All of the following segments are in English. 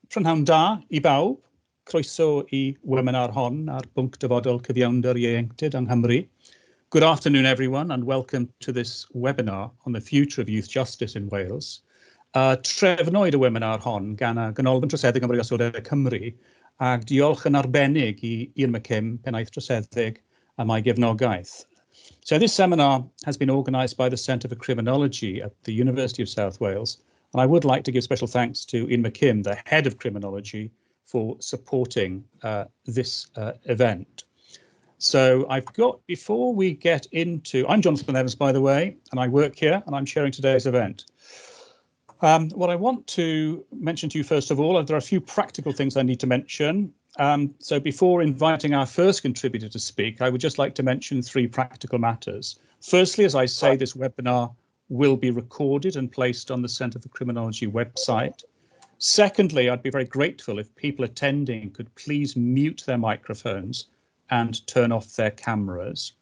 Prynhawn da I bawb, croeso I webinar hon ar bwnc dyfodol cyfiawnder ieuenctid yng Nghymru. Good afternoon everyone and welcome to this webinar on the future of youth justice in Wales. Trefnwyd y webinar hon gan y Ganolfan Trosedd Gymdeithasol Cymru ac diolch yn arbennig I Ian McKim, pennaeth trosedd am ei gefnogaeth. So this seminar has been organised by the Centre for Criminology at the University of South Wales, and I would like to give special thanks to Ian McKim, the head of criminology, for supporting this event. So I've got, before we get into, I'm Jonathan Evans, by the way, and I work here and I'm chairing today's event. What I want to mention to you first of all, there are a few practical things I need to mention. So before inviting our first contributor to speak, I would just like to mention three practical matters. Firstly, as I say, this webinar will be recorded and placed on the Centre for Criminology website. Secondly, I'd be very grateful if people attending could please mute their microphones and turn off their cameras.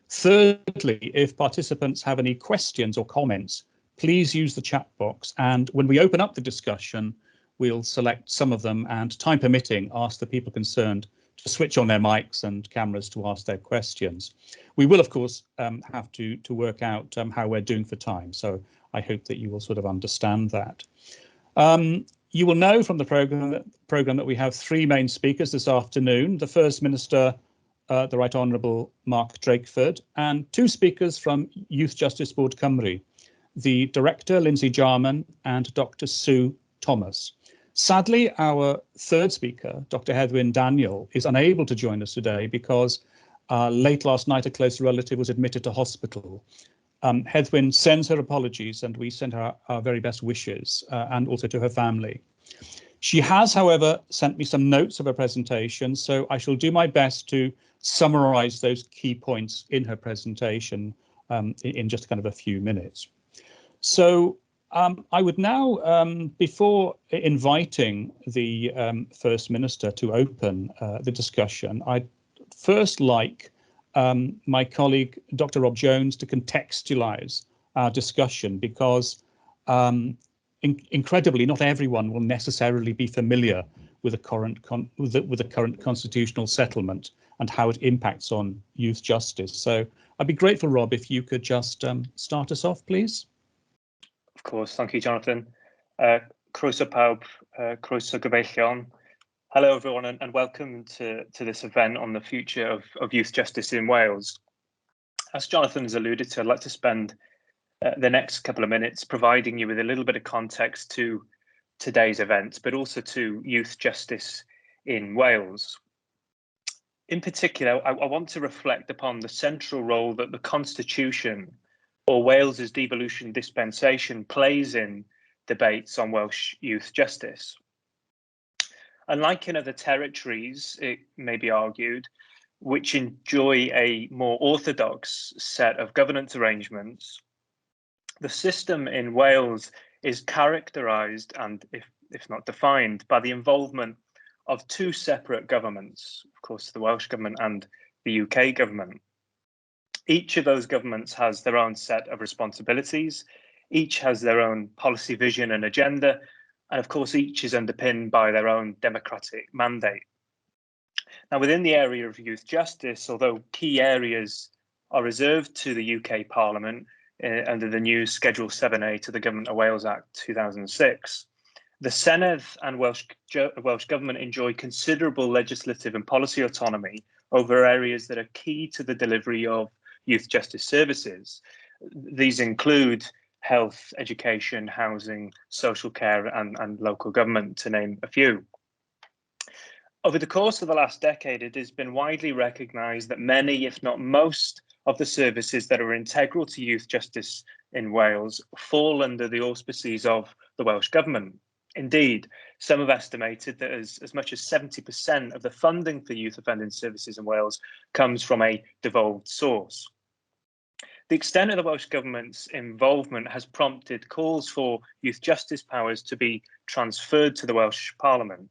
Thirdly, if participants have any questions or comments, please use the chat box, and when we open up the discussion, we'll select some of them and, time permitting, ask the people concerned to switch on their mics and cameras to ask their questions. We will, of course, have to work out how we're doing for time, so I hope that you will sort of understand that. You will know from the programme that we have three main speakers this afternoon. The First Minister, the Right Honourable Mark Drakeford, and two speakers from Youth Justice Board Cymru, the Director, Lindsay Jarman, and Dr. Sue Thomas. Sadly, our third speaker, Dr. Heddwyn Daniel, is unable to join us today because late last night a close relative was admitted to hospital. Heddwyn sends her apologies and we send her our very best wishes and also to her family. She has, however, sent me some notes of her presentation, so I shall do my best to summarise those key points in her presentation in just kind of a few minutes. So I would now, before inviting the First Minister to open the discussion, I'd first like my colleague, Dr. Rob Jones, to contextualise our discussion because incredibly, not everyone will necessarily be familiar with the current constitutional settlement and how it impacts on youth justice. So I'd be grateful, Rob, if you could just start us off, please. Of course, thank you, Jonathan. Croeso pawb, croeso gyfeillion. Hello, everyone, and welcome to this event on the future of youth justice in Wales. As Jonathan has alluded to, I'd like to spend the next couple of minutes providing you with a little bit of context to today's event, but also to youth justice in Wales. In particular, I want to reflect upon the central role that the Constitution or Wales's devolution dispensation plays in debates on Welsh youth justice. Unlike in other territories, it may be argued, which enjoy a more orthodox set of governance arrangements, the system in Wales is characterised and, if not defined, by the involvement of two separate governments, of course, the Welsh Government and the UK Government. Each of those governments has their own set of responsibilities, each has their own policy vision and agenda, and of course each is underpinned by their own democratic mandate. Now, within the area of youth justice, although key areas are reserved to the UK Parliament under the new Schedule 7A to the Government of Wales Act 2006, the Senedd and Welsh Government enjoy considerable legislative and policy autonomy over areas that are key to the delivery of youth justice services. These include health, education, housing, social care and local government, to name a few. Over the course of the last decade, it has been widely recognised that many, if not most, of the services that are integral to youth justice in Wales fall under the auspices of the Welsh Government. Indeed, some have estimated that as much as 70% of the funding for youth offending services in Wales comes from a devolved source. The extent of the Welsh Government's involvement has prompted calls for youth justice powers to be transferred to the Welsh Parliament.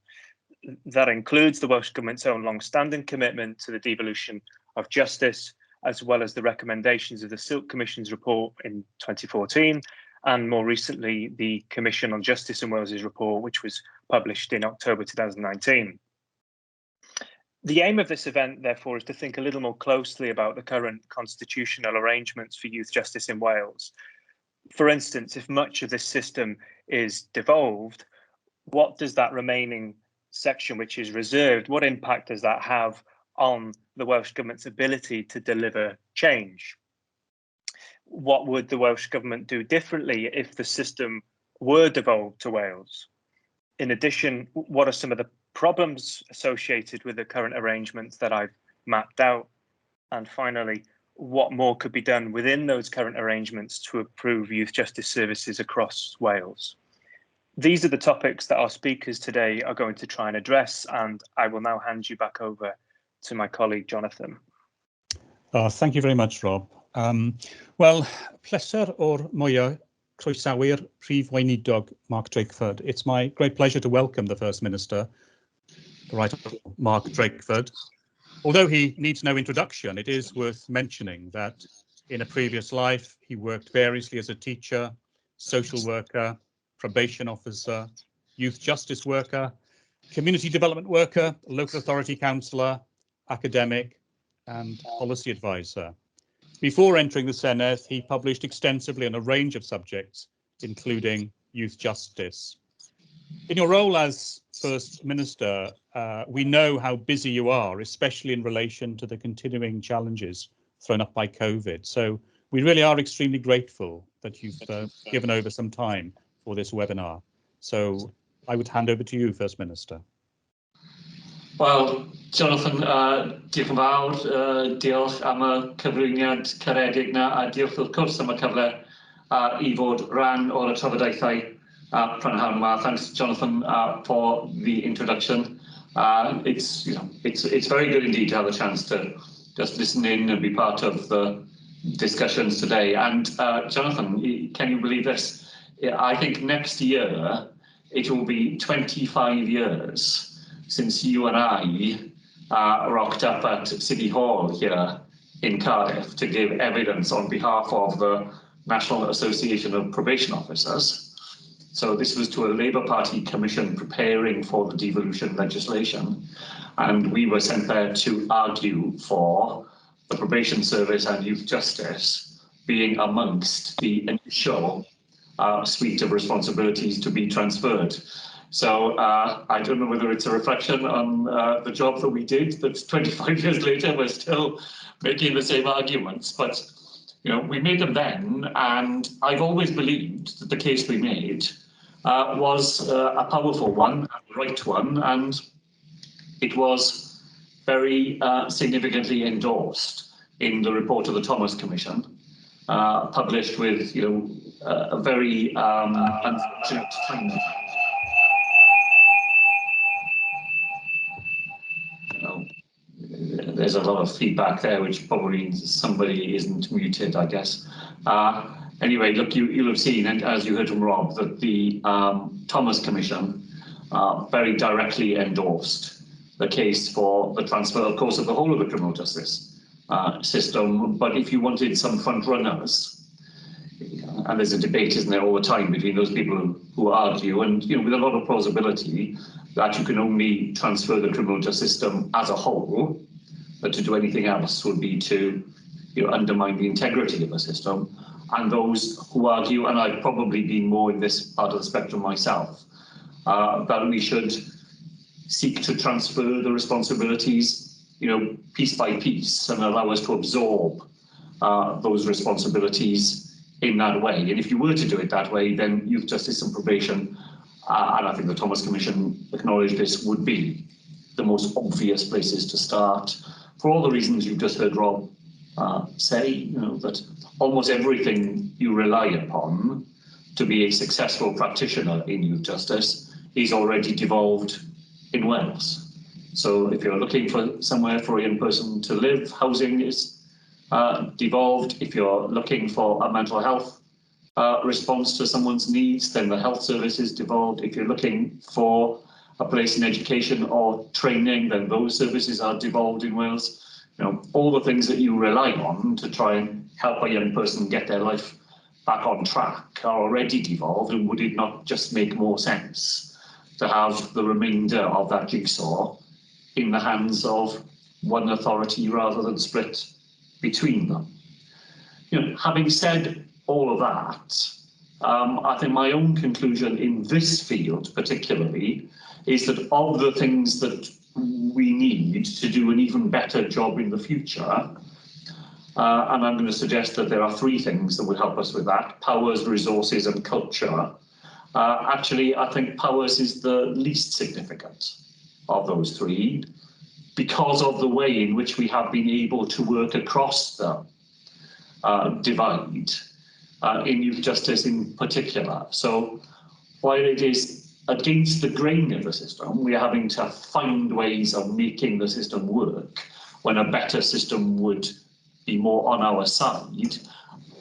That includes the Welsh Government's own long-standing commitment to the devolution of justice, as well as the recommendations of the Silk Commission's report in 2014, and more recently, the Commission on Justice in Wales's report, which was published in October 2019. The aim of this event, therefore, is to think a little more closely about the current constitutional arrangements for youth justice in Wales. For instance, if much of this system is devolved, what does that remaining section, which is reserved, what impact does that have on the Welsh Government's ability to deliver change? What would the Welsh Government do differently if the system were devolved to Wales? In addition, what are some of the problems associated with the current arrangements that I've mapped out? And finally, what more could be done within those current arrangements to improve youth justice services across Wales? These are the topics that our speakers today are going to try and address, and I will now hand you back over to my colleague, Jonathan. Thank you very much, Rob. Wel, pleser o'r mwyaf croesawu'r Prif Weinidog Mark Drakeford. It's my great pleasure to welcome the First Minister, the Right Honourable Mark Drakeford. Although he needs no introduction, it is worth mentioning that in a previous life, he worked variously as a teacher, social worker, probation officer, youth justice worker, community development worker, local authority councillor, academic, and policy advisor. Before entering the Senedd, he published extensively on a range of subjects, including youth justice. In your role as First Minister, we know how busy you are, especially in relation to the continuing challenges thrown up by COVID. So we really are extremely grateful that you've given over some time for this webinar. So I would hand over to you, First Minister. Wel, Jonathan, diolch yn fawr, diolch am y cyflwyniad caredig na, a diolch wrth gwrs am y cyfle I fod rhan o'r trafodaethau prynhawn yma. Thanks, Jonathan, for the introduction. It's very good indeed to have a chance to just listen in and be part of the discussions today. And Jonathan, can you believe this? I think next year it will be 25 years since you and I rocked up at City Hall here in Cardiff to give evidence on behalf of the National Association of Probation Officers. So this was to a Labour Party commission preparing for the devolution legislation, and we were sent there to argue for the probation service and youth justice being amongst the initial suite of responsibilities to be transferred. So I don't know whether it's a reflection on the job that we did, that 25 years later we're still making the same arguments, but we made them then, and I've always believed that the case we made was a powerful one, a right one, and it was very significantly endorsed in the report of the Thomas Commission, published with a very unfortunate timing. There's a lot of feedback there, which probably means somebody isn't muted, I guess. Anyway, look, you'll have seen, and as you heard from Rob, that the Thomas Commission very directly endorsed the case for the transfer, of course, of the whole of the criminal justice system. But if you wanted some front runners, and there's a debate, isn't there, all the time between those people who argue, and with a lot of plausibility, that you can only transfer the criminal justice system as a whole, but to do anything else would be to undermine the integrity of the system. And those who argue, and I've probably been more in this part of the spectrum myself, that we should seek to transfer the responsibilities, piece by piece, and allow us to absorb those responsibilities in that way. And if you were to do it that way, then youth justice and probation, and I think the Thomas Commission acknowledged this, would be the most obvious places to start, for all the reasons you've just heard Rob say, that almost everything you rely upon to be a successful practitioner in youth justice is already devolved in Wales. So if you're looking for somewhere for a young person to live, housing is devolved. If you're looking for a mental health response to someone's needs, then the health service is devolved. If you're looking for a place in education or training, then those services are devolved in Wales. All the things that you rely on to try and help a young person get their life back on track are already devolved, and would it not just make more sense to have the remainder of that jigsaw in the hands of one authority rather than split between them? Having said all of that, I think my own conclusion in this field particularly is that of the things that we need to do an even better job in the future, and I'm going to suggest that there are three things that will help us with that: powers, resources, and culture. Actually, I think powers is the least significant of those three because of the way in which we have been able to work across the divide in youth justice in particular. So while it is against the grain of the system, we are having to find ways of making the system work when a better system would be more on our side.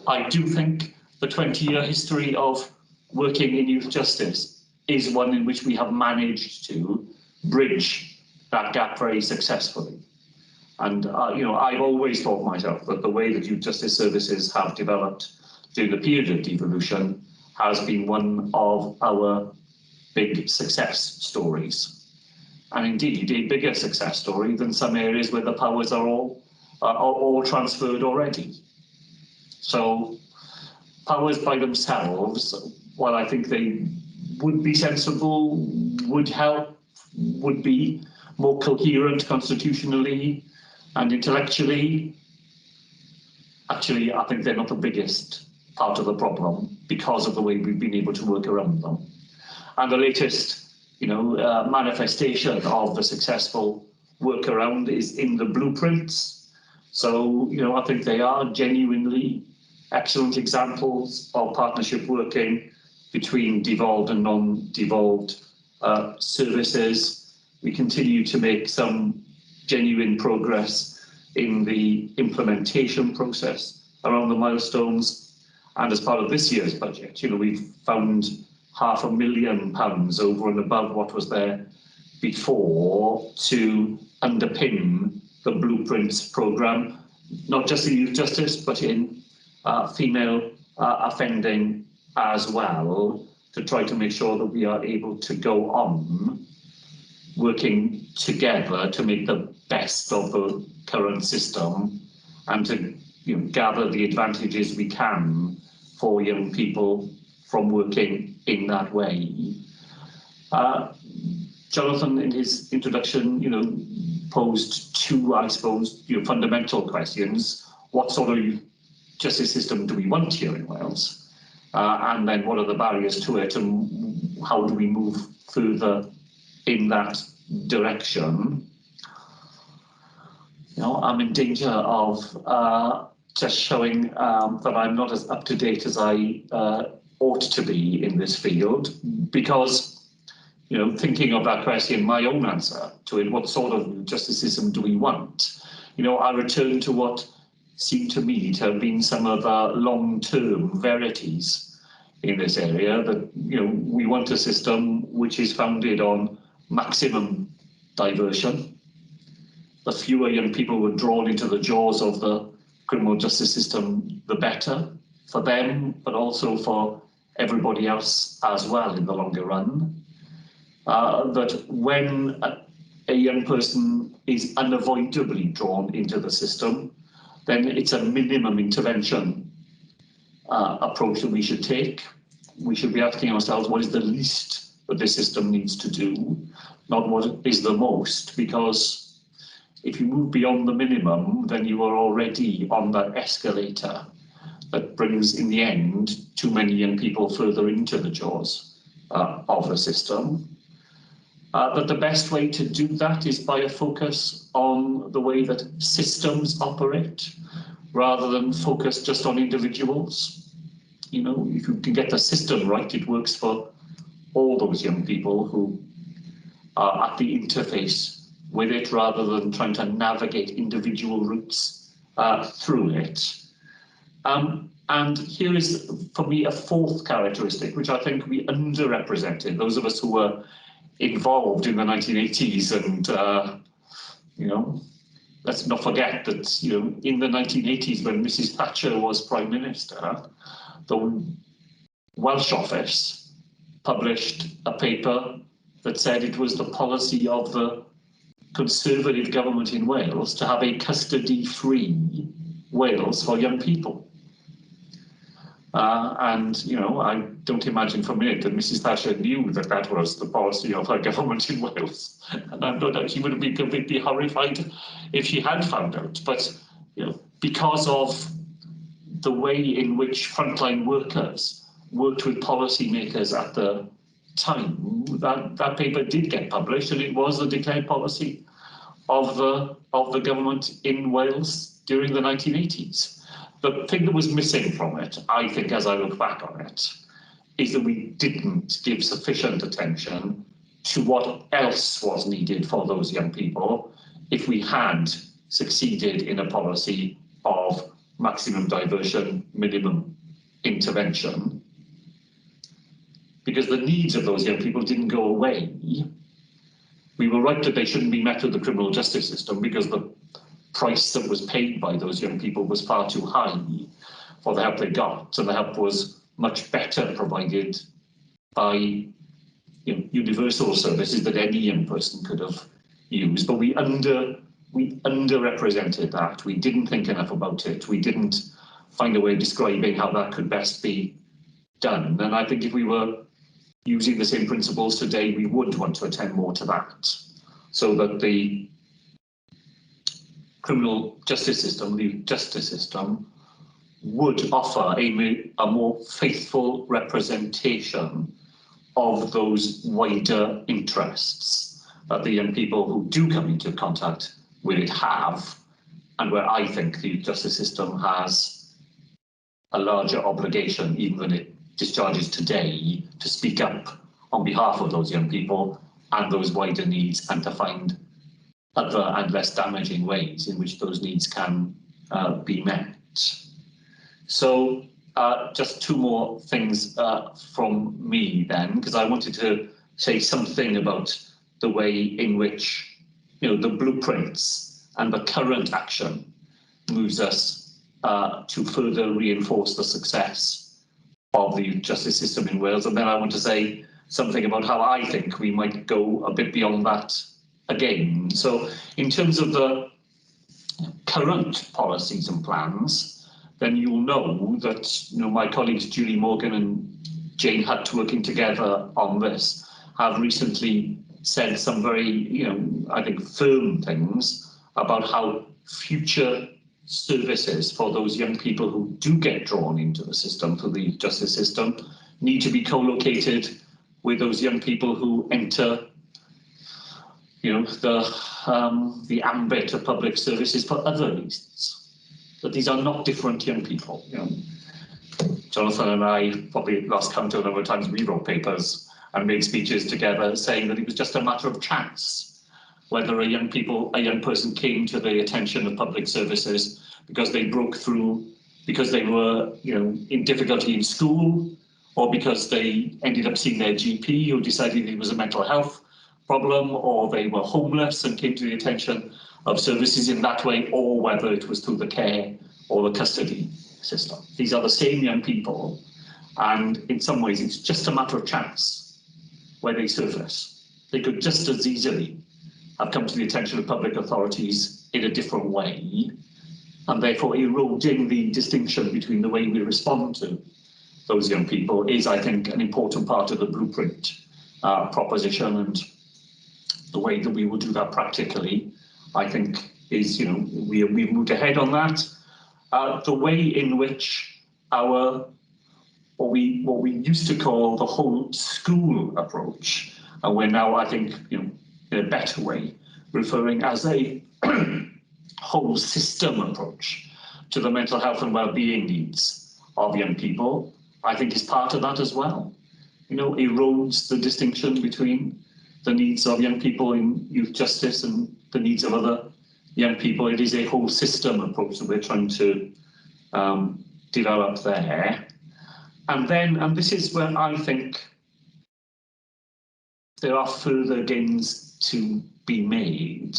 I do think the 20-year history of working in youth justice is one in which we have managed to bridge that gap very successfully. And I've always thought myself that the way that youth justice services have developed during the period of devolution has been one of our big success stories, and indeed a bigger success story than some areas where the powers are all transferred already. So powers by themselves, while I think they would be sensible, would help, would be more coherent constitutionally and intellectually, actually I think they're not the biggest part of the problem because of the way we've been able to work around them. And the latest manifestation of the successful workaround is in the blueprints. So, I think they are genuinely excellent examples of partnership working between devolved and non-devolved services. We continue to make some genuine progress in the implementation process around the milestones. And as part of this year's budget, we've found £500,000 over and above what was there before to underpin the Blueprints programme, not just in youth justice, but in female offending as well, to try to make sure that we are able to go on working together to make the best of the current system and to gather the advantages we can for young people from working in that way. Jonathan, in his introduction, posed two, I suppose, fundamental questions. What sort of justice system do we want here in Wales? And then what are the barriers to it, and how do we move further in that direction? I'm in danger of just showing that I'm not as up to date as I ought to be in this field, because thinking of that question, my own answer to it, what sort of justice system do we want? I return to what seemed to me to have been some of the long-term verities in this area, that we want a system which is founded on maximum diversion. The fewer young people were drawn into the jaws of the criminal justice system, the better for them, but also for everybody else as well in the longer run. That when a young person is unavoidably drawn into the system, then it's a minimum intervention approach that we should take. We should be asking ourselves, what is the least that this system needs to do, not what is the most, because if you move beyond the minimum, then you are already on that escalator that brings, in the end, too many young people further into the jaws of the system. That the best way to do that is by a focus on the way that systems operate, rather than focus just on individuals. If you can get the system right, it works for all those young people who are at the interface with it, rather than trying to navigate individual routes through it. And here is, for me, a fourth characteristic, which I think we underrepresented, those of us who were involved in the 1980s, and let's not forget that in the 1980s, when Mrs. Thatcher was Prime Minister, the Welsh office published a paper that said it was the policy of the Conservative government in Wales to have a custody-free Wales for young people. And, you know, I don't imagine for a minute that Mrs. Thatcher knew that that was the policy of her government in Wales. And I'm no doubt she would have been completely horrified if she had found out. But, you know, because of the way in which frontline workers worked with policymakers at the time, that paper did get published, and it was the declared policy of the government in Wales during the 1980s. The thing that was missing from it, I think, as I look back on it, is that we didn't give sufficient attention to what else was needed for those young people if we had succeeded in a policy of maximum diversion, minimum intervention. Because the needs of those young people didn't go away. We were right that they shouldn't be met with the criminal justice system because the price that was paid by those young people was far too high for the help they got, and the help was much better provided by, you know, universal services that any young person could have used. But we underrepresented that. We didn't think enough about it. We didn't find a way of describing how that could best be done. And I think if we were using the same principles today, we would want to attend more to that, so that the criminal justice system, the justice system, would offer a more faithful representation of those wider interests that the young people who do come into contact with it have, and where I think the justice system has a larger obligation, even than it discharges today, to speak up on behalf of those young people and those wider needs, and to find other and less damaging ways in which those needs can be met. So just two more things from me then, because I wanted to say something about the way in which, you know, the blueprints and the current action moves us to further reinforce the success of the justice system in Wales. And then I want to say something about how I think we might go a bit beyond that again. So in terms of the current policies and plans, then you'll know that, you know, my colleagues Julie Morgan and Jane Hutt, working together on this, have recently said some very, you know, I think firm things about how future services for those young people who do get drawn into the system, through the justice system, need to be co-located with those young people who enter, you know, the ambit of public services for other reasons. That these are not different young people. You know, Jonathan and I probably lost count of the number of times we wrote papers and made speeches together saying that it was just a matter of chance whether a young person came to the attention of public services because they broke through, because they were, you know, in difficulty in school, or because they ended up seeing their GP who decided it was a mental health problem, or they were homeless and came to the attention of services in that way, or whether it was through the care or the custody system. These are the same young people, and in some ways it's just a matter of chance where they surface. They could just as easily have come to the attention of public authorities in a different way, and therefore eroding the distinction between the way we respond to those young people is, I think, an important part of the blueprint proposition. And the way that we will do that practically, I think, is, you know, we've moved ahead on that. The way in which our, what we used to call the whole school approach, and we're now, I think, you know, in a better way, referring as a whole system approach to the mental health and well-being needs of young people, I think is part of that as well. You know, erodes the distinction between the needs of young people in youth justice and the needs of other young people. It is a whole system approach that we're trying to develop there. And then, and this is where I think there are further gains to be made.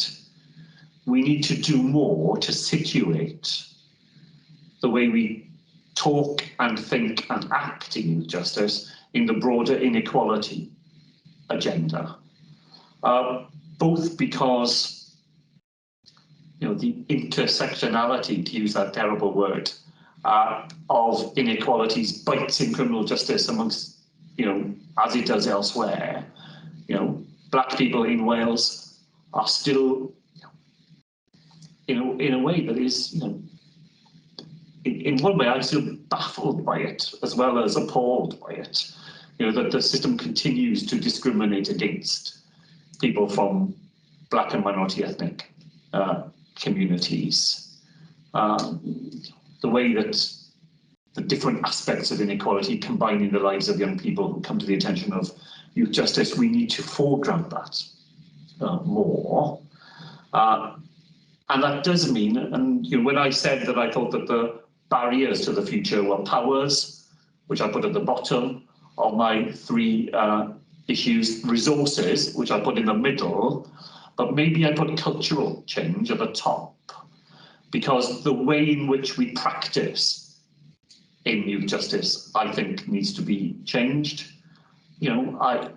We need to do more to situate the way we talk and think and act in youth justice in the broader inequality agenda. Both because, the intersectionality, to use that terrible word, of inequalities bites in criminal justice amongst, as it does elsewhere. Black people in Wales are still, in a way that is, in one way, I'm still baffled by it as well as appalled by it. That the system continues to discriminate against people from Black and minority ethnic communities. The way that the different aspects of inequality combine in the lives of young people who come to the attention of youth justice, we need to foreground that more. And that does mean, and when I said that I thought that the barriers to the future were powers, which I put at the bottom of my three issues, resources, which I put in the middle, but maybe I put cultural change at the top, because the way in which we practice in youth justice, I think, needs to be changed. I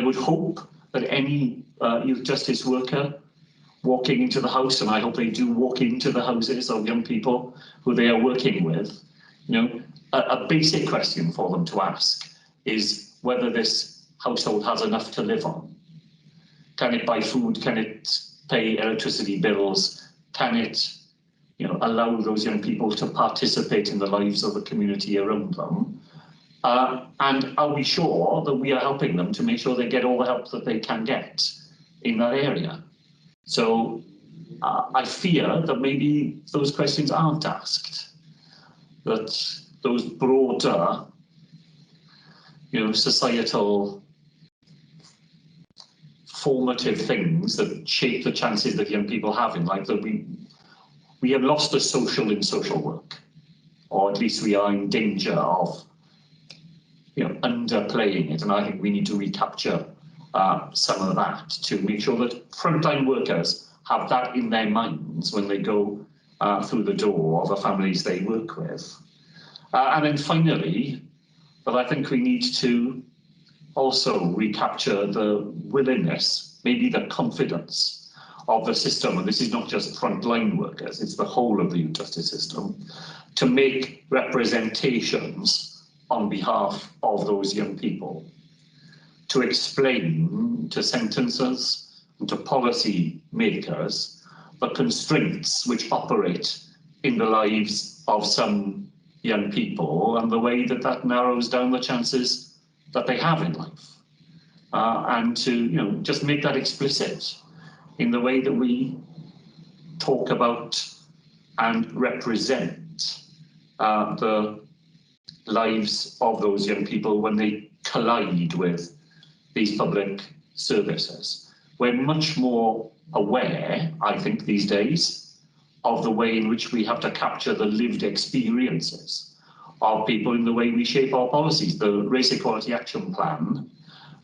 would hope that any youth justice worker walking into the house, and I hope they do walk into the houses of young people who they are working with, a basic question for them to ask is whether this household has enough to live on. Can it buy food? Can it pay electricity bills? Can it, allow those young people to participate in the lives of the community around them? And are we sure that we are helping them to make sure they get all the help that they can get in that area? So I fear that maybe those questions aren't asked, that those broader, societal formative things that shape the chances that young people have in life, that we have lost the social in social work, or at least we are in danger of underplaying it. And I think we need to recapture some of that to make sure that frontline workers have that in their minds when they go through the door of the families they work with. And then finally, but I think we need to also recapture the willingness, maybe the confidence of the system, and this is not just frontline workers, it's the whole of the youth justice system, to make representations on behalf of those young people, to explain to sentencers and to policy makers the constraints which operate in the lives of some young people and the way that that narrows down the chances that they have in life. And to just make that explicit in the way that we talk about and represent the lives of those young people when they collide with these public services. We're much more aware, I think, these days of the way in which we have to capture the lived experiences of people in the way we shape our policies. The Race Equality Action Plan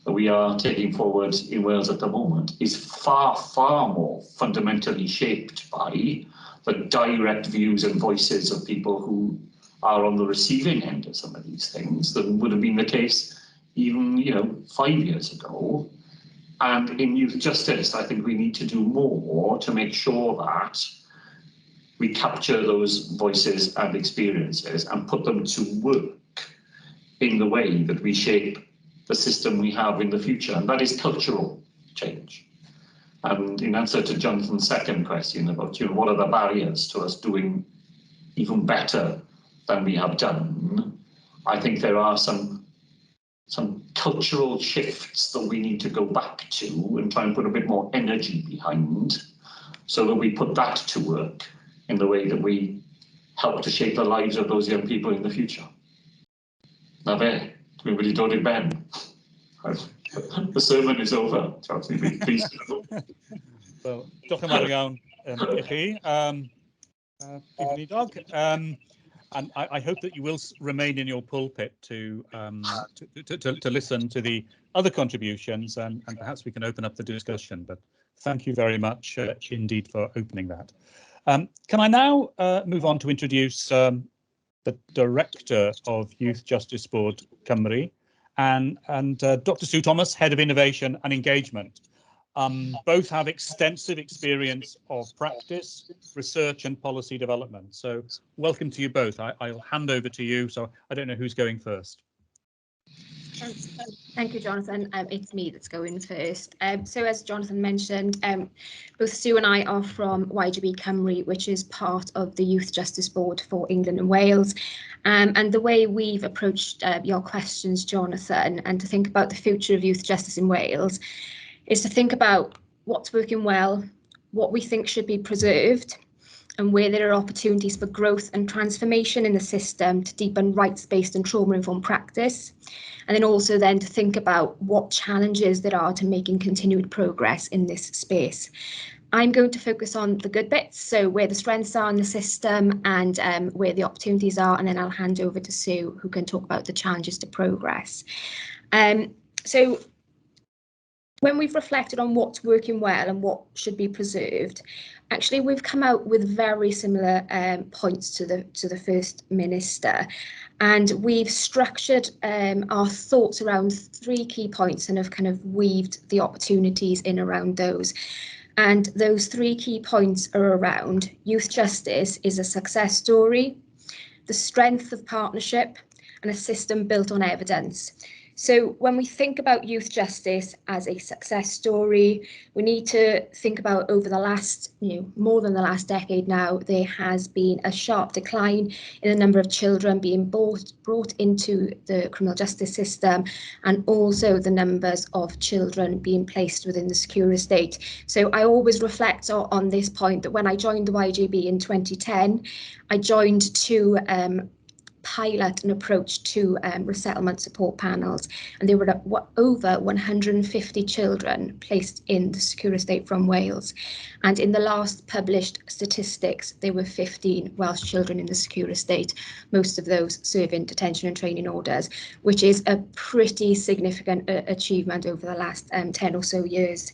that we are taking forward in Wales at the moment is far, far more fundamentally shaped by the direct views and voices of people who are on the receiving end of some of these things than would have been the case even 5 years ago. And in youth justice, I think we need to do more to make sure that we capture those voices and experiences and put them to work in the way that we shape the system we have in the future, and that is cultural change. And in answer to Jonathan's second question about what are the barriers to us doing even better than we have done, I think there are some cultural shifts that we need to go back to and try and put a bit more energy behind, so that we put that to work in the way that we help to shape the lives of those young people in the future. Na fe, dwi'n wedi dod I ben. The sermon is over. Please. Well, diolch yn fawr iawn I chi, Dog. And I hope that you will remain in your pulpit to listen to the other contributions, and perhaps we can open up the discussion. But thank you very much indeed for opening that. Can I now move on to introduce the Director of Youth Justice Board Cymru, and Dr. Sue Thomas, Head of Innovation and Engagement. Both have extensive experience of practice, research and policy development. So welcome to you both. I'll hand over to you. So I don't know who's going first. Thank you, Jonathan. It's me that's going first. So as Jonathan mentioned, both Sue and I are from YGB Cymru, which is part of the Youth Justice Board for England and Wales. And the way we've approached your questions, Jonathan, and to think about the future of youth justice in Wales, is to think about what's working well, what we think should be preserved, and where there are opportunities for growth and transformation in the system to deepen rights-based and trauma-informed practice. And then also then to think about what challenges there are to making continued progress in this space. I'm going to focus on the good bits, so where the strengths are in the system and where the opportunities are, and then I'll hand over to Sue, who can talk about the challenges to progress. So when we've reflected on what's working well and what should be preserved, actually we've come out with very similar points to the First Minister, and we've structured our thoughts around 3 key points and have kind of weaved the opportunities in around those. And those 3 key points are around youth justice is a success story, the strength of partnership, and a system built on evidence. So when we think about youth justice as a success story, we need to think about over the last, more than the last decade now, there has been a sharp decline in the number of children being brought into the criminal justice system, and also the numbers of children being placed within the secure estate. So I always reflect on this point that when I joined the YGB in 2010, I joined to pilot an approach to resettlement support panels, and there were over 150 children placed in the secure estate from Wales, and in the last published statistics there were 15 Welsh children in the secure estate, most of those serving detention and training orders, which is a pretty significant achievement over the last 10 or so years.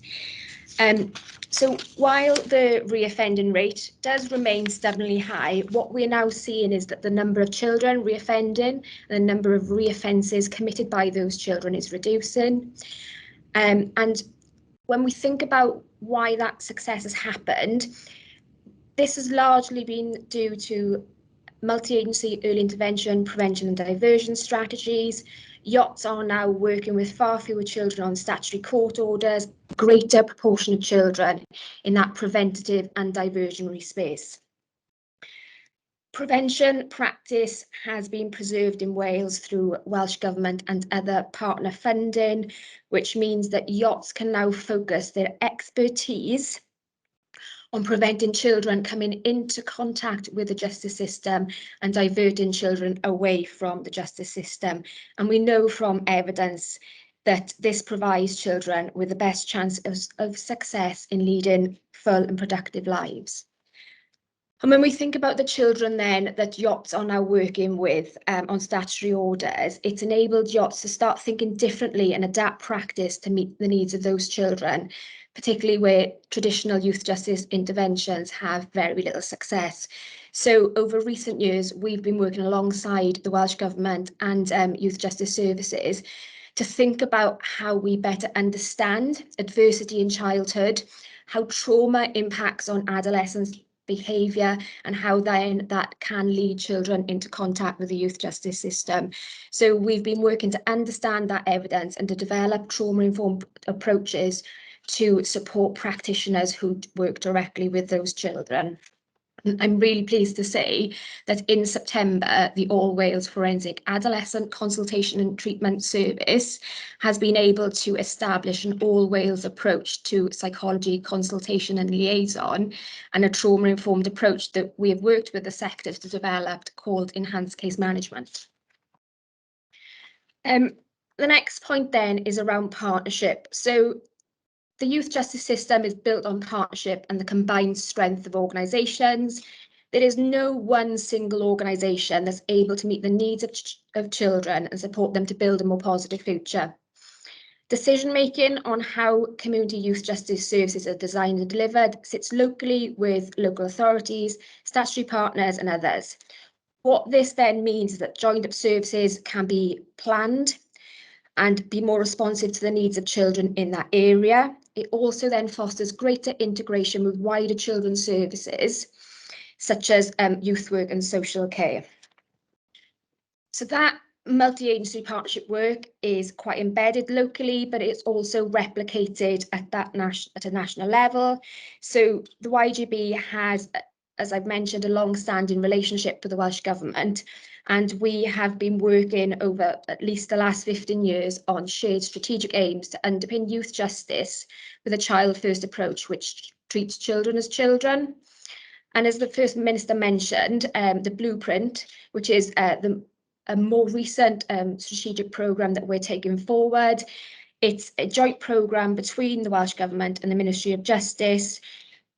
So while the reoffending rate does remain stubbornly high, what we're now seeing is that the number of children reoffending and the number of reoffences committed by those children is reducing. And when we think about why that success has happened, this has largely been due to multi-agency early intervention, prevention and diversion strategies. Yachts are now working with far fewer children on statutory court orders, greater proportion of children in that preventative and diversionary space. Prevention practice has been preserved in Wales through Welsh Government and other partner funding, which means that yachts can now focus their expertise on preventing children coming into contact with the justice system and diverting children away from the justice system. And we know from evidence that this provides children with the best chance of success in leading full and productive lives. And when we think about the children then that yachts are now working with on statutory orders, it's enabled yachts to start thinking differently and adapt practice to meet the needs of those children, particularly where traditional youth justice interventions have very little success. So over recent years, we've been working alongside the Welsh Government and Youth Justice Services to think about how we better understand adversity in childhood, how trauma impacts on adolescents' behaviour, and how then that can lead children into contact with the youth justice system. So we've been working to understand that evidence and to develop trauma-informed approaches to support practitioners who work directly with those children. I'm really pleased to say that in September, the All Wales Forensic Adolescent Consultation and Treatment Service has been able to establish an All Wales approach to psychology, consultation and liaison, and a trauma-informed approach that we have worked with the sector to develop called Enhanced Case Management. The next point then is around partnership. So the youth justice system is built on partnership and the combined strength of organisations. There is no one single organisation that's able to meet the needs of children and support them to build a more positive future. Decision-making on how community youth justice services are designed and delivered sits locally with local authorities, statutory partners and others. What this then means is that joined up services can be planned and be more responsive to the needs of children in that area. It also then fosters greater integration with wider children's services, such as youth work and social care. So that multi-agency partnership work is quite embedded locally, but it's also replicated at a national level. So the YGB has, as I've mentioned, a long-standing relationship with the Welsh Government, and we have been working over at least the last 15 years on shared strategic aims to underpin youth justice with a child-first approach which treats children as children. And as the First Minister mentioned, the blueprint, which is a more recent strategic programme that we're taking forward. It's a joint programme between the Welsh Government and the Ministry of Justice,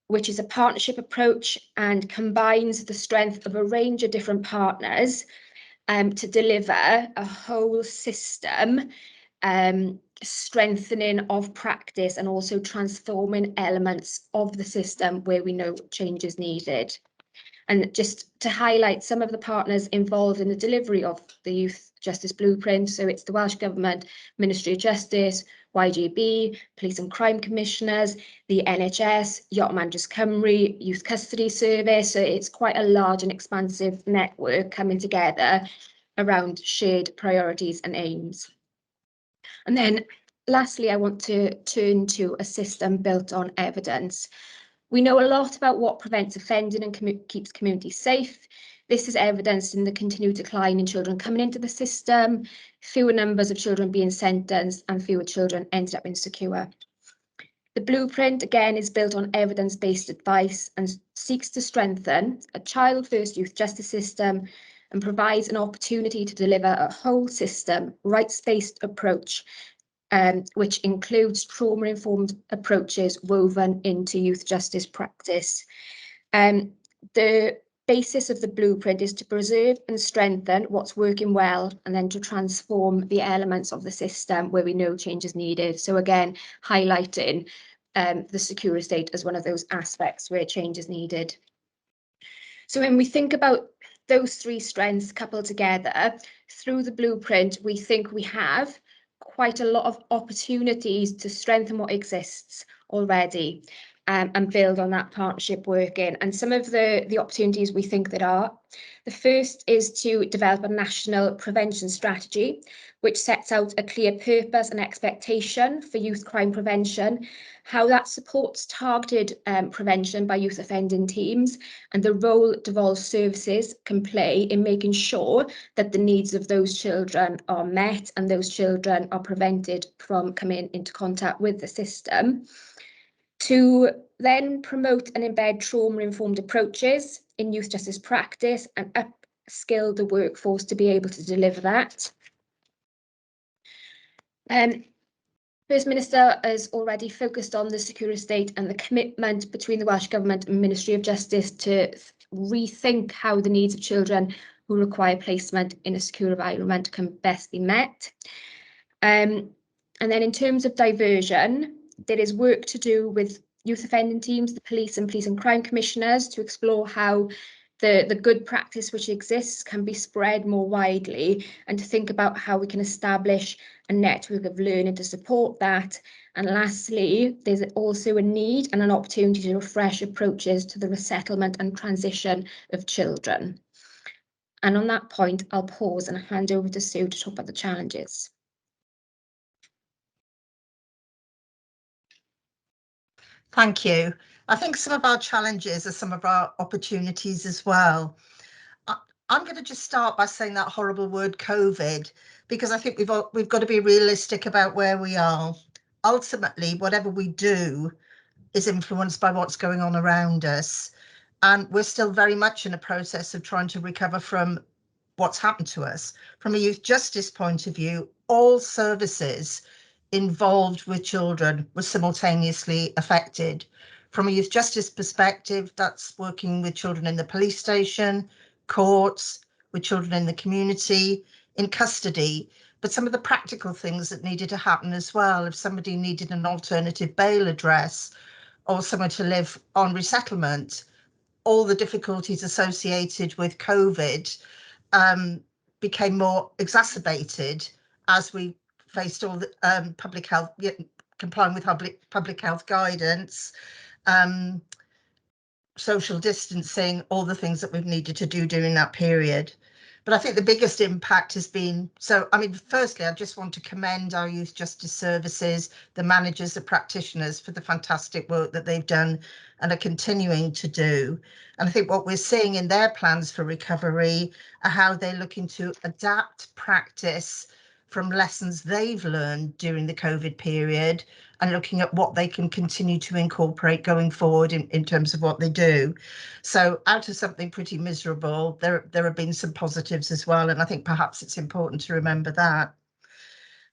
which is a partnership approach and combines the strength of a range of different partners to deliver a whole system, strengthening of practice and also transforming elements of the system where we know change is needed. And just to highlight some of the partners involved in the delivery of the Youth Justice Blueprint, so it's the Welsh Government, Ministry of Justice, YGB, Police and Crime Commissioners, the NHS, Yacht Managers Cymru, Youth Custody Service, so it's quite a large and expansive network coming together around shared priorities and aims. And then lastly, I want to turn to a system built on evidence. We know a lot about what prevents offending and keeps communities safe. This is evidenced in the continued decline in children coming into the system, fewer numbers of children being sentenced, and fewer children ended up insecure. The blueprint, again, is built on evidence-based advice and seeks to strengthen a child-first youth justice system and provides an opportunity to deliver a whole system, rights-based approach which includes trauma-informed approaches woven into youth justice practice. The basis of the blueprint is to preserve and strengthen what's working well and then to transform the elements of the system where we know change is needed. So again, highlighting the secure estate as one of those aspects where change is needed. So when we think about those three strengths coupled together, through the blueprint, we think we have quite a lot of opportunities to strengthen what exists already and build on that partnership working. And some of the opportunities we think that are, the first is to develop a national prevention strategy, which sets out a clear purpose and expectation for youth crime prevention, how that supports targeted prevention by youth offending teams, and the role Devolved services can play in making sure that the needs of those children are met and those children are prevented from coming into contact with the system. To then promote and embed trauma-informed approaches in youth justice practice and upskill the workforce to be able to deliver that. First Minister has already focused on the secure estate and the commitment between the Welsh Government and Ministry of Justice to rethink how the needs of children who require placement in a secure environment can best be met. And then in terms of diversion, there is work to do with youth offending teams, the police and crime commissioners to explore how the good practice which exists can be spread more widely and to think about how we can establish a network of learning to support that. And lastly, there's also a need and an opportunity to refresh approaches to the resettlement and transition of children. And on that point, I'll pause and hand over to Sue to talk about the challenges. Thank you. I think some of our challenges are some of our opportunities as well. I'm going to just start by saying that horrible word COVID, because I think we've got to be realistic about where we are. Ultimately, whatever we do is influenced by what's going on around us. And we're still very much in a process of trying to recover from what's happened to us. From a youth justice point of view, all services involved with children were simultaneously affected. From a youth justice perspective, that's working with children in the police station, courts, with children in the community, in custody, but some of the practical things that needed to happen as well. If somebody needed an alternative bail address or somewhere to live on resettlement, all the difficulties associated with COVID became more exacerbated as we faced all the public health, complying with public health guidance, social distancing, all the things that we've needed to do during that period. But I think the biggest impact has been, so, I mean, firstly, I just want to commend our youth justice services, the managers, the practitioners for the fantastic work that they've done and are continuing to do. And I think what we're seeing in their plans for recovery are how they're looking to adapt practice from lessons they've learned during the COVID period and looking at what they can continue to incorporate going forward in terms of what they do. So out of something pretty miserable, there have been some positives as well. And I think perhaps it's important to remember that.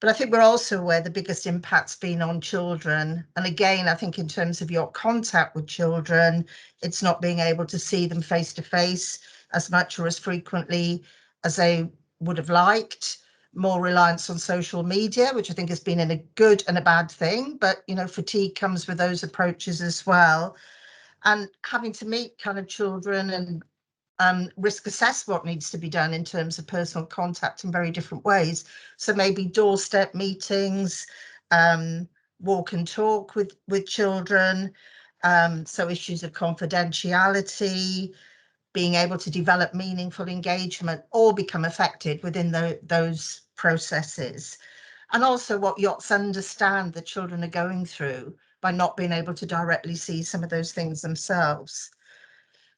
But I think we're also aware the biggest impact's been on children. And again, I think in terms of your contact with children, it's not being able to see them face to face as much or as frequently as they would have liked. More reliance on social media, which I think has been a good and a bad thing, but you know, fatigue comes with those approaches as well. And having to meet kind of children and risk assess what needs to be done in terms of personal contact in very different ways. So maybe doorstep meetings, walk and talk with children, so issues of confidentiality, being able to develop meaningful engagement, all become affected within those processes. And also what yachts understand that children are going through by not being able to directly see some of those things themselves.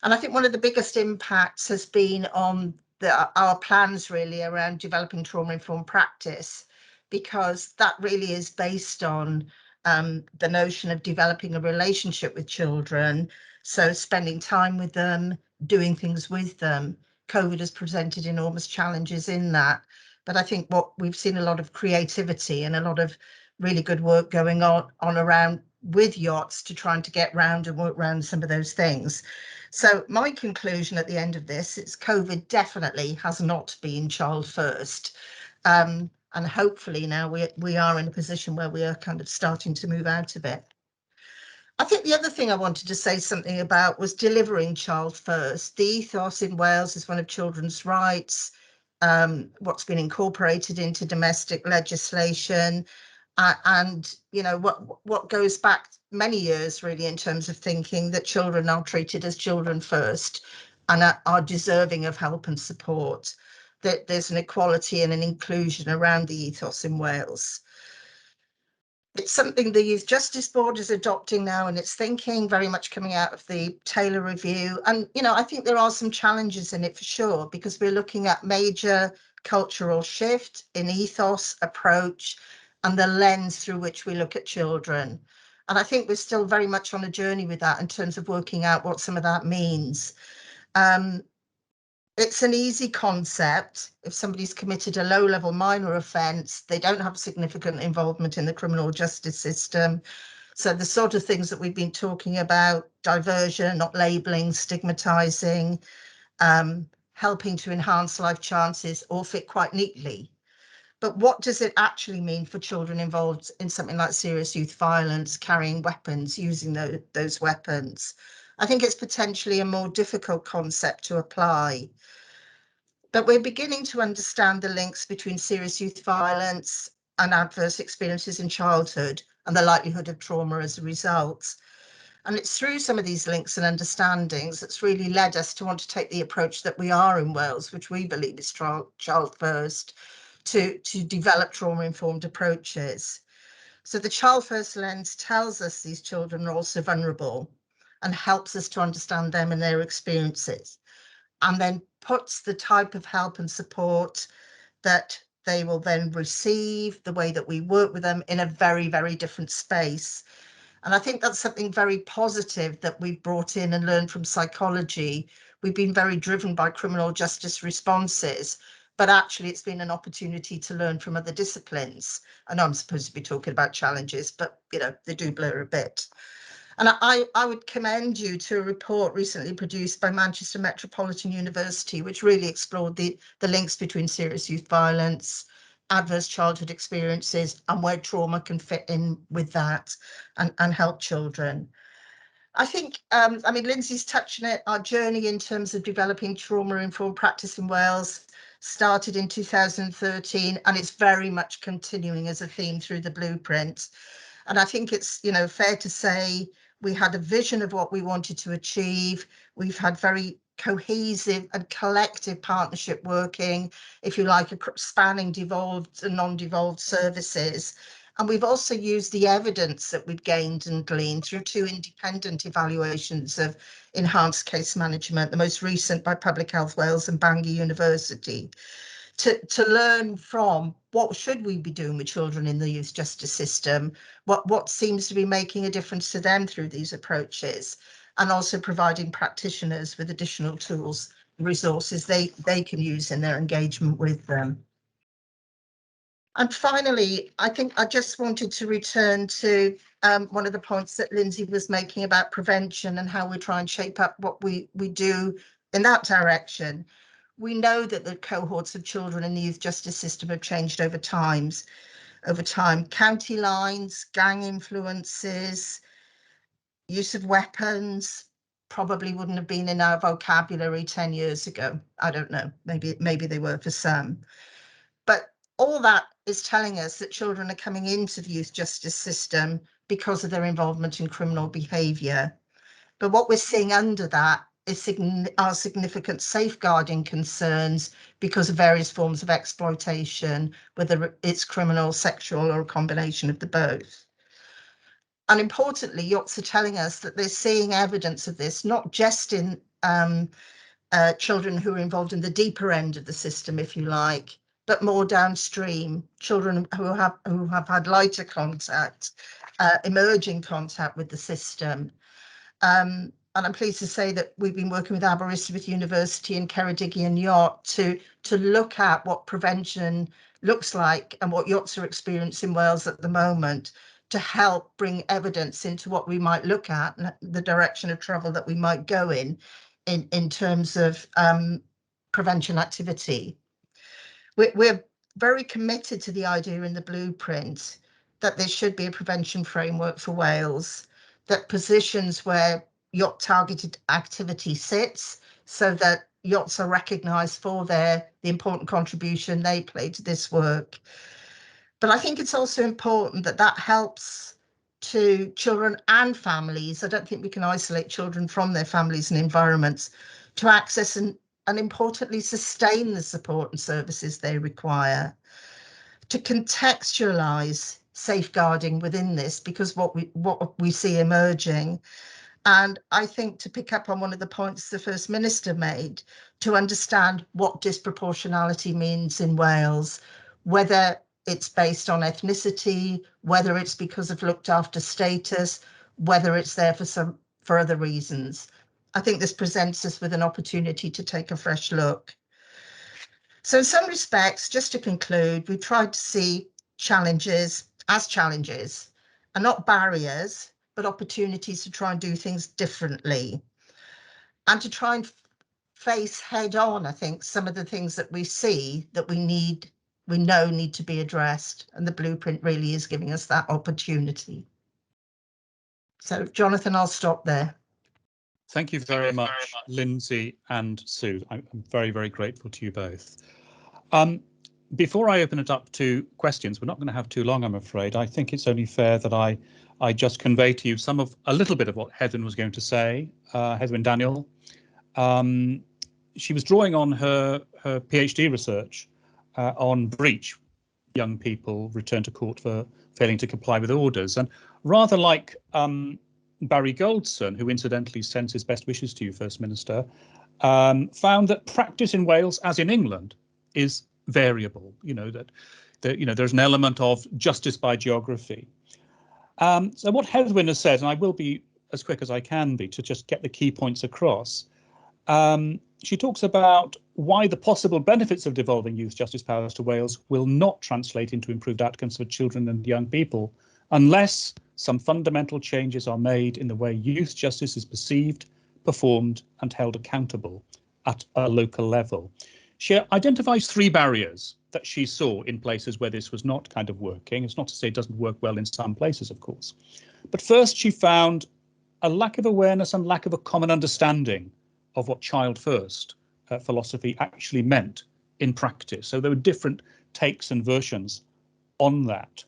And I think one of the biggest impacts has been on our plans really around developing trauma-informed practice, because that really is based on the notion of developing a relationship with children. So spending time with them, doing things with them. COVID has presented enormous challenges in that. But I think what we've seen a lot of creativity and a lot of really good work going on around with yachts to trying to get round and work around some of those things. So my conclusion at the end of this is COVID definitely has not been child first. And hopefully now we are in a position where we are kind of starting to move out of it. I think the other thing I wanted to say something about was delivering child first. The ethos in Wales is one of children's rights, what's been incorporated into domestic legislation. And you know what goes back many years really in terms of thinking that children are treated as children first and are deserving of help and support, that there's an equality and an inclusion around the ethos in Wales. It's something the Youth Justice Board is adopting now, and it's thinking very much coming out of the Taylor Review. And, you know, I think there are some challenges in it for sure, because we're looking at major cultural shift in ethos, approach, and the lens through which we look at children. And I think we're still very much on a journey with that in terms of working out what some of that means. It's an easy concept. If somebody's committed a low-level minor offence, they don't have significant involvement in the criminal justice system. So the sort of things that we've been talking about, diversion, not labelling, stigmatising, helping to enhance life chances, all fit quite neatly. But what does it actually mean for children involved in something like serious youth violence, carrying weapons, using those weapons? I think it's potentially a more difficult concept to apply. But we're beginning to understand the links between serious youth violence and adverse experiences in childhood and the likelihood of trauma as a result. And it's through some of these links and understandings that's really led us to want to take the approach that we are in Wales, which we believe is child first, to develop trauma-informed approaches. So the child first lens tells us these children are also vulnerable and helps us to understand them and their experiences, and then puts the type of help and support that they will then receive, the way that we work with them, in a very, very different space. And I think that's something very positive that we've brought in and learned from psychology. We've been very driven by criminal justice responses, but actually it's been an opportunity to learn from other disciplines. I know I'm supposed to be talking about challenges, but you know, they do blur a bit. And I would commend you to a report recently produced by Manchester Metropolitan University, which really explored the links between serious youth violence, adverse childhood experiences, and where trauma can fit in with that and help children. I think, I mean, Lindsay's touching it. Our journey in terms of developing trauma-informed practice in Wales started in 2013, and it's very much continuing as a theme through the blueprint. And I think it's, fair to say we had a vision of what we wanted to achieve. We've had very cohesive and collective partnership working, if you like, spanning devolved and non-devolved services. And we've also used the evidence that we've gained and gleaned through 2 independent evaluations of enhanced case management, the most recent by Public Health Wales and Bangor University, to learn from what should we be doing with children in the youth justice system, what seems to be making a difference to them through these approaches, and also providing practitioners with additional tools, resources they can use in their engagement with them. And finally, I think I just wanted to return to one of the points that Lindsay was making about prevention and how we try and shape up what we do in that direction. We know that the cohorts of children in the youth justice system have changed over time. County lines, gang influences, use of weapons probably wouldn't have been in our vocabulary 10 years ago. I don't know, maybe they were for some. But all that is telling us that children are coming into the youth justice system because of their involvement in criminal behaviour. But what we're seeing under that is our significant safeguarding concerns because of various forms of exploitation, whether it's criminal, sexual, or a combination of the both. And importantly, YOTS are telling us that they're seeing evidence of this, not just in children who are involved in the deeper end of the system, if you like, but more downstream, children who have had lighter contact, emerging contact with the system. And I'm pleased to say that we've been working with Aberystwyth University and Ceredigion Yacht to look at what prevention looks like and what yachts are experiencing in Wales at the moment, to help bring evidence into what we might look at and the direction of travel that we might go in terms of prevention activity. We're very committed to the idea in the blueprint that there should be a prevention framework for Wales that positions where yacht targeted activity sits, so that yachts are recognised for the important contribution they play to this work. But I think it's also important that helps to children and families. I don't think we can isolate children from their families and environments to access and importantly sustain the support and services they require, to contextualise safeguarding within this, because what we see emerging. And I think, to pick up on one of the points the First Minister made, to understand what disproportionality means in Wales, whether it's based on ethnicity, whether it's because of looked after status, whether it's there for other reasons. I think this presents us with an opportunity to take a fresh look. So in some respects, just to conclude, we tried to see challenges as challenges and not barriers, but opportunities to try and do things differently, and to try and face head on, I think, some of the things that we see that we know need to be addressed, and the blueprint really is giving us that opportunity. So Jonathan, I'll stop there. Thank you very much, Lindsay and Sue. I'm very, very grateful to you both. Before I open it up to questions, we're not going to have too long, I'm afraid. I think it's only fair that I just convey to you a little bit of what Heathen was going to say. Heathen Daniel. She was drawing on her PhD research on breach, young people returned to court for failing to comply with orders. And rather like Barry Goldson, who incidentally sends his best wishes to you, First Minister, found that practice in Wales, as in England, is variable. There's an element of justice by geography. So what Heathen has said, and I will be as quick as I can be to just get the key points across. She talks about why the possible benefits of devolving youth justice powers to Wales will not translate into improved outcomes for children and young people unless some fundamental changes are made in the way youth justice is perceived, performed and held accountable at a local level. She identifies 3 barriers that she saw in places where this was not kind of working. It's not to say it doesn't work well in some places, of course. But first, she found a lack of awareness and lack of a common understanding of what child first philosophy actually meant in practice. So there were different takes and versions on that.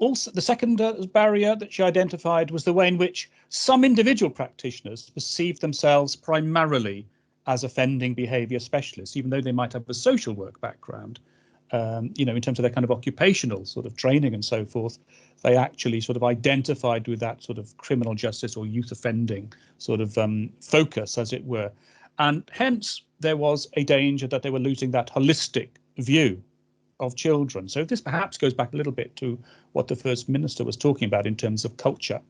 Also, the second barrier that she identified was the way in which some individual practitioners perceive themselves primarily as offending behaviour specialists, even though they might have a social work background. You know, in terms of their kind of occupational sort of training and so forth, they actually sort of identified with that sort of criminal justice or youth offending sort of focus, as it were. And hence there was a danger that they were losing that holistic view of children. So this perhaps goes back a little bit to what the First Minister was talking about in terms of culture.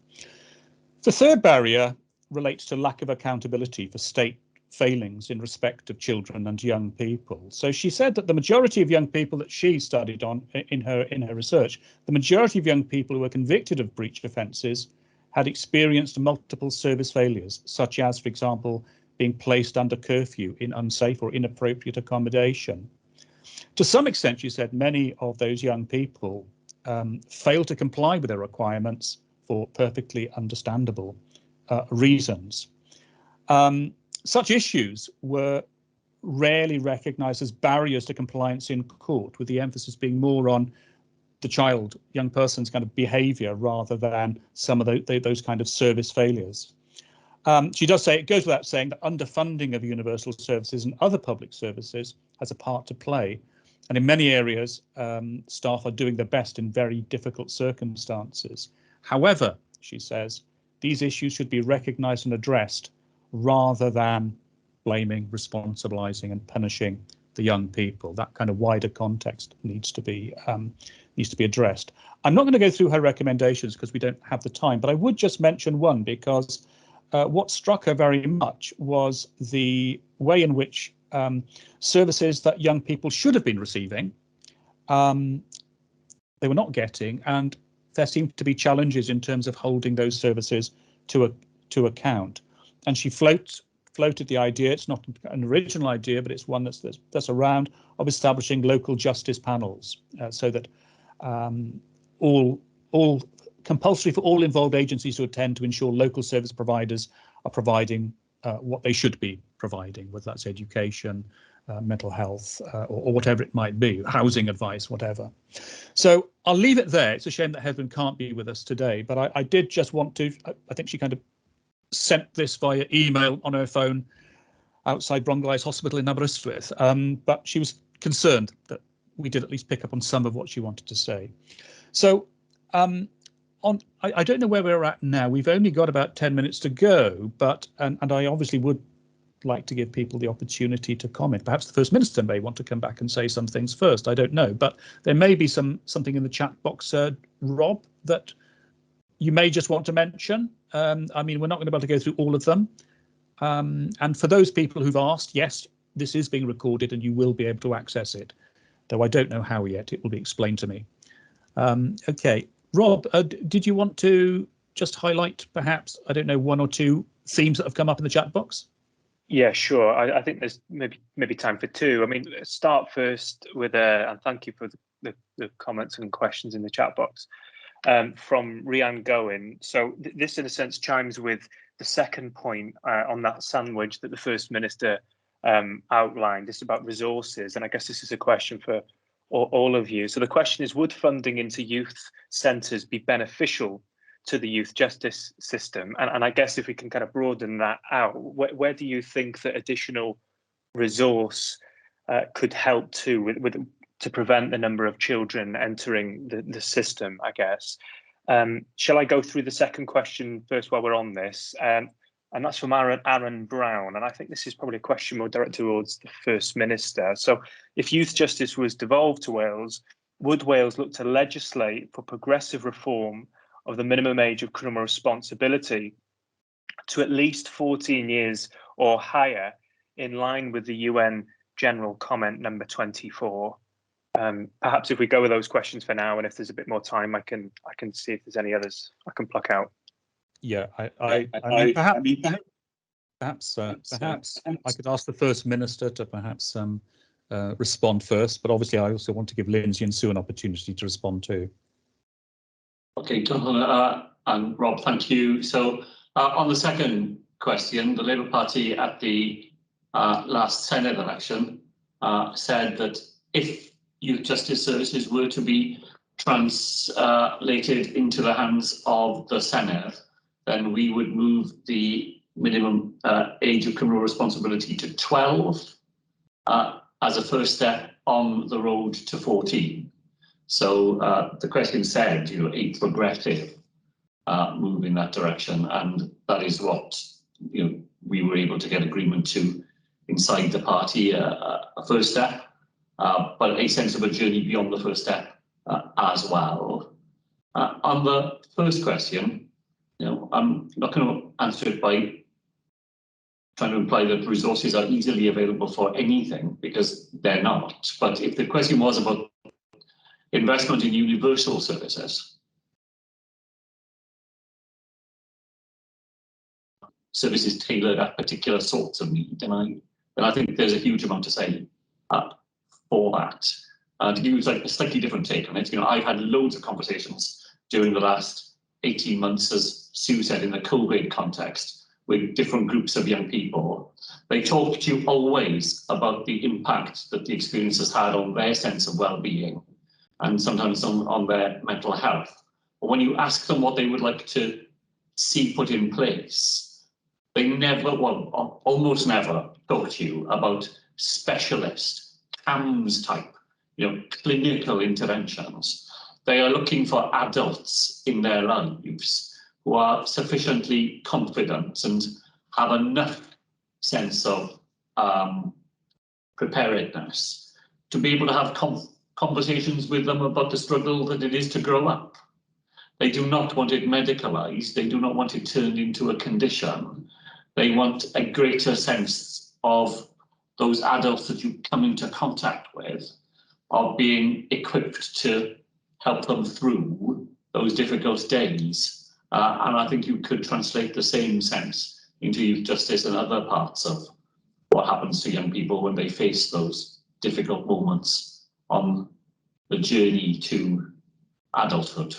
The third barrier relates to lack of accountability for state failings in respect of children and young people. So she said that the majority of young people that she studied on in her research, the majority of young people who were convicted of breach offences had experienced multiple service failures, such as, for example, being placed under curfew in unsafe or inappropriate accommodation. To some extent, she said, many of those young people failed to comply with their requirements for perfectly understandable reasons. Such issues were rarely recognised as barriers to compliance in court, with the emphasis being more on the young person's kind of behaviour rather than some of those kind of service failures. She does say, it goes without saying, that underfunding of universal services and other public services has a part to play. And in many areas, staff are doing their best in very difficult circumstances. However, she says, these issues should be recognised and addressed rather than blaming, responsibilising and punishing the young people. That kind of wider context needs to be addressed. I'm not going to go through her recommendations because we don't have the time, but I would just mention one, because what struck her very much was the way in which services that young people should have been receiving, they were not getting, and there seemed to be challenges in terms of holding those services to account. And she floated the idea, it's not an original idea, but it's one that's around, of establishing local justice panels, so that all compulsory for all involved agencies to attend, to ensure local service providers are providing what they should be providing, whether that's education, mental health, or whatever it might be, housing advice, whatever. So I'll leave it there. It's a shame that Helen can't be with us today, but I did just want to, I think she kind of sent this via email on her phone outside Bronglaise Hospital in Aberystwyth, but she was concerned that we did at least pick up on some of what she wanted to say. So I don't know where we're at now. We've only got about 10 minutes to go, but and I obviously would like to give people the opportunity to comment. Perhaps the First Minister may want to come back and say some things first. I don't know, but there may be something in the chat box, Rob, that you may just want to mention. I mean, we're not going to be able to go through all of them. And for those people who've asked, yes, this is being recorded and you will be able to access it, though I don't know how yet. It will be explained to me. OK, Rob, did you want to just highlight perhaps, I don't know, one or two themes that have come up in the chat box? Yeah, sure. I think there's maybe time for two. I mean, start first with and thank you for the comments and questions in the chat box from Rian Goen. So this, in a sense, chimes with the second point on that sandwich that the First Minister outlined. It's about resources, and I guess this is a question for all of you. So the question is, would funding into youth centres be beneficial to the youth justice system? And I guess if we can kind of broaden that out, where do you think that additional resource could help to prevent the number of children entering the system, I guess? Shall I go through the second question first while we're on this? And that's from Aaron Brown. And I think this is probably a question more directed towards the First Minister. So if youth justice was devolved to Wales, would Wales look to legislate for progressive reform of the minimum age of criminal responsibility to at least 14 years or higher, in line with the UN General Comment number 24? Perhaps if we go with those questions for now, and if there's a bit more time, I can see if there's any others I can pluck out. Yeah, I mean, perhaps I could ask the First Minister to perhaps respond first, but obviously I also want to give Lindsay and Sue an opportunity to respond too. Okay, And Rob, thank you. So on the second question, the Labour Party at the last Senedd election said that if youth justice services were to be translated into the hands of the Senedd, then we would move the minimum age of criminal responsibility to 12 as a first step on the road to 14. So the question said, a progressive move in that direction, and that is what we were able to get agreement to inside the party, a first step, but a sensible journey beyond the first step as well. On the first question, I'm not going to answer it by trying to imply that resources are easily available for anything, because they're not. But if the question was about investment in universal services, services tailored at particular sorts of need, then I think there's a huge amount to say for that. To give you a slightly different take on it, I've had loads of conversations during the last 18 months, as Sue said, in the COVID context, with different groups of young people. They talk to you always about the impact that the experience has had on their sense of well-being, and sometimes on their mental health. But when you ask them what they would like to see put in place, they never, well, almost never talk to you about specialist, CAMS type, clinical interventions. They are looking for adults in their lives who are sufficiently confident and have enough sense of preparedness to be able to have conversations with them about the struggle that it is to grow up. They do not want it medicalized. They do not want it turned into a condition. They want a greater sense of those adults that you come into contact with of being equipped to help them through those difficult days. And I think you could translate the same sense into youth justice and other parts of what happens to young people when they face those difficult moments on the journey to adulthood.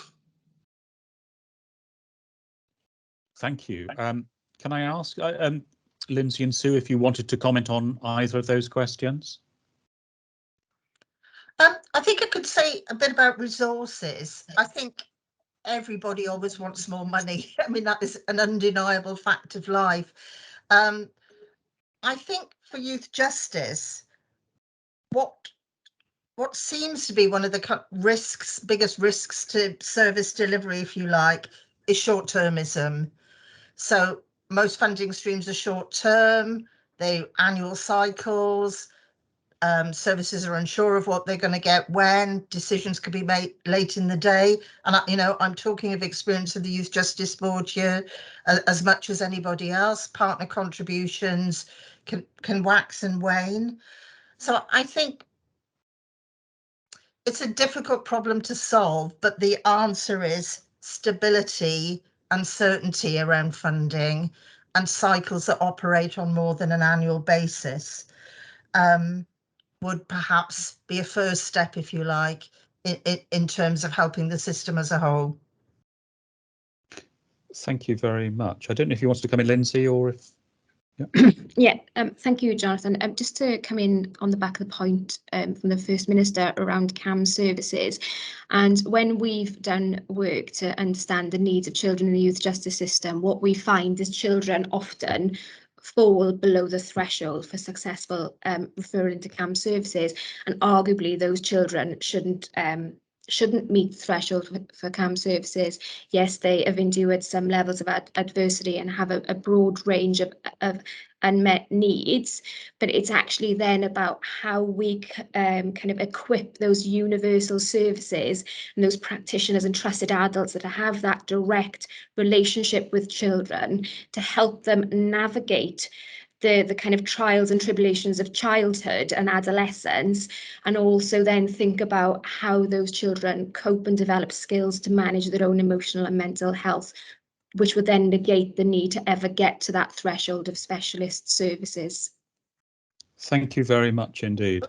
Thank you. Can I ask Lindsay and Sue if you wanted to comment on either of those questions? I think I could say a bit about resources. I think everybody always wants more money. I mean, that is an undeniable fact of life. I think for youth justice, what seems to be one of the biggest risks to service delivery, if you like, is short-termism. So most funding streams are short-term, they're annual cycles, services are unsure of what they're going to get when, decisions could be made late in the day. And, I'm talking of experience of the Youth Justice Board here as much as anybody else. Partner contributions can wax and wane. So I think it's a difficult problem to solve, but the answer is stability and certainty around funding and cycles that operate on more than an annual basis. Would perhaps be a first step, if you like, in terms of helping the system as a whole. Thank you very much. I don't know if you want to come in, Lindsay, or if... Yeah, thank you, Jonathan. Just to come in on the back of the point from the First Minister around CAMS services, and when we've done work to understand the needs of children in the youth justice system, what we find is children often fall below the threshold for successful referral to CAMS services, and arguably those children shouldn't meet threshold for CAMS services. Yes, they have endured some levels of adversity and have a broad range of unmet needs, but it's actually then about how we kind of equip those universal services and those practitioners and trusted adults that have that direct relationship with children to help them navigate the kind of trials and tribulations of childhood and adolescence, and also then think about how those children cope and develop skills to manage their own emotional and mental health, which would then negate the need to ever get to that threshold of specialist services. Thank you very much indeed.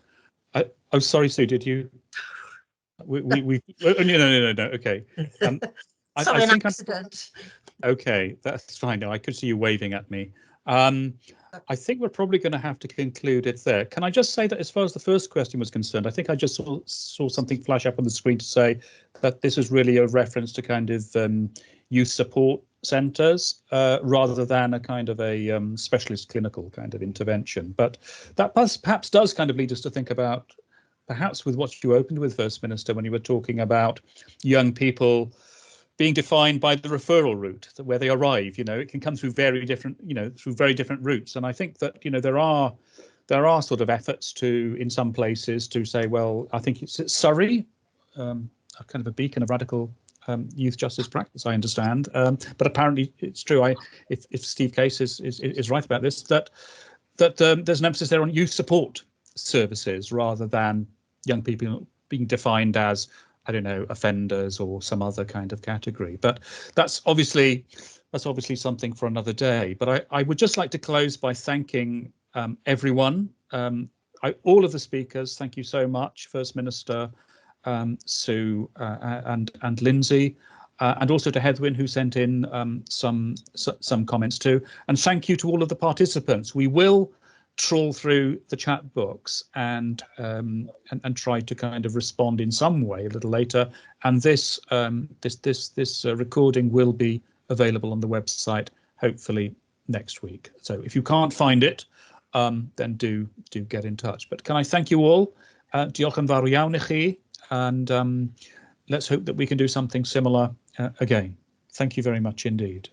Oh, sorry, Sue, did you? No. Okay. Sorry, I an think accident. okay, that's fine. No, I could see you waving at me. I think we're probably going to have to conclude it there. Can I just say that as far as the first question was concerned, I think I just saw something flash up on the screen to say that this is really a reference to kind of youth support centres rather than a kind of a specialist clinical kind of intervention. But that perhaps does kind of lead us to think about, perhaps with what you opened with, First Minister, when you were talking about young people being defined by the referral route, where they arrive. It can come through very different, through very different routes. And I think that, there are sort of efforts to, in some places, to say, well, I think it's Surrey, a kind of a beacon of radical youth justice practice, I understand. But apparently it's true. If Steve Case is right about this, that there's an emphasis there on youth support services rather than young people being defined as, I don't know, offenders or some other kind of category. But that's obviously something for another day. But I would just like to close by thanking everyone, all of the speakers. Thank you so much, First Minister, Sue and Lindsay, and also to Hedwyn, who sent in some comments too. And thank you to all of the participants. We will trawl through the chat books and try to kind of respond in some way a little later. And this recording will be available on the website hopefully next week. So if you can't find it, then do get in touch. But can I thank you all? Diolch yn fawr iawn i chi, and let's hope that we can do something similar again. Thank you very much indeed.